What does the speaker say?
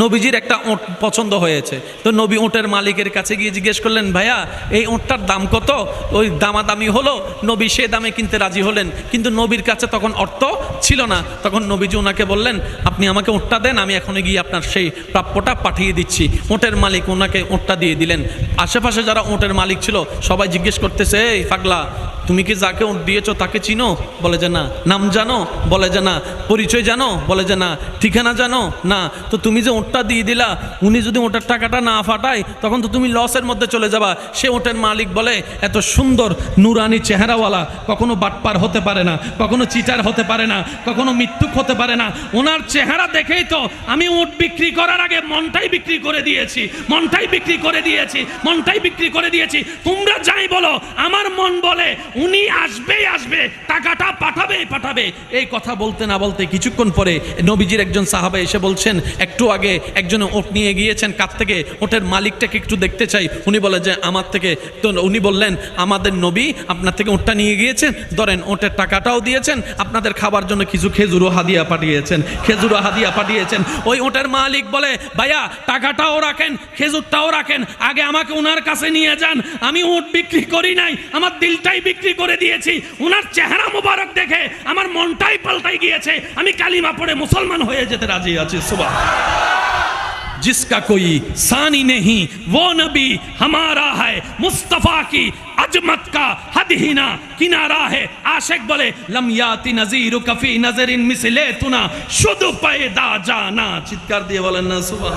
নবীজির একটা ওঁট পছন্দ হয়েছে, তো নবী ওঁটের মালিকের কাছে গিয়ে জিজ্ঞেস করলেন, ভাইয়া এই ওঁটটার দাম কত? ওই দামাদামি হলো, নবী সে দামে কিনতে রাজি হলেন, কিন্তু নবীর কাছে তখন অর্থ ছিল না। তখন নবীজি ওনাকে বললেন, আপনি আমাকে ওঁটটা দেন, আমি এখনই গিয়ে আপনার সেই প্রাপ্যটা পাঠিয়ে দিচ্ছি। ওঁটের মালিক ওনাকে ওঁটটা দিয়ে দিলেন। আশেপাশে যারা ওঁটের মালিক ছিল সবাই জিজ্ঞেস করতেছে, এই পাগলা, তুমি কি যাকে ওঁট দিয়েছো তাকে চিনো? বলে যে না। নাম জানো? বলে যে না। পরিচয় জানো? বলে যে না। ঠিকানা জানো? না। তো তুমি যে ওঁটটা দিয়ে দিলা, উনি যদি ওঁটের টাকাটা না ফাটায় তখন তো তুমি লসের মধ্যে চলে যাবা। সে ওঁটের মালিক বলে, এত সুন্দর নুরানি চেহারাওয়ালা কখনো বাটপার হতে পারে না, কখনো চিটার হতে পারে না, কখনো মৃত্যুক হতে পারে না। ওনার চেহারা দেখেই তো আমি ওঁট বিক্রি করার আগে মনটাই বিক্রি করে দিয়েছি, মনটাই বিক্রি করে দিয়েছি, মনটাই বিক্রি করে দিয়েছি। তোমরা যাই বলো, আমার মন বলে উনি আসবেই আসবে, টাকাটা পাঠাবেই পাঠাবে। এই কথা বলতে না বলতে কিছুক্ষণ পরে নবীজির একজন সাহাবা এসে বলছেন, একটু আগে একজন ওট নিয়ে গিয়েছেন, কাছ থেকে ওটের মালিকটাকে একটু দেখতে চাই। উনি বলে যে আমার থেকে। তো উনি বললেন, আমাদের নবী আপনার থেকে ওটটা নিয়ে গিয়েছেন, ধরেন ওটের টাকাটাও দিয়েছেন, আপনাদের খাবার জন্য কিছু খেজুরও হাদিয়া পাঠিয়েছেন, খেজুরও হাদিয়া পাঠিয়েছেন। ওই ওটের মালিক বলে, ভাইয়া টাকাটাও রাখেন, খেজুরটাও রাখেন, আগে আমাকে ওনার কাছে নিয়ে যান। আমি ওট বিক্রি করি নাই, আমার দিলটাই বিক্রি করে দিয়েছি। ওনার চেহারা মুবারক দেখে আমার মনটাই পাল্টাই গিয়েছে, আমি কালিমা পড়ে মুসলমান হয়ে যেতে রাজি আছি। সুবহানাল্লাহ। जिसका कोई सानी नहीं वो नबी हमारा है, मुस्तफा की अजमत का हद ही ना किनारा है। आशिक बोले लम याति नजीरु कफी नजरिन मिसले तुना शुद्ध पैदा जाना। चित्कार दिए बोलें ना सुबह।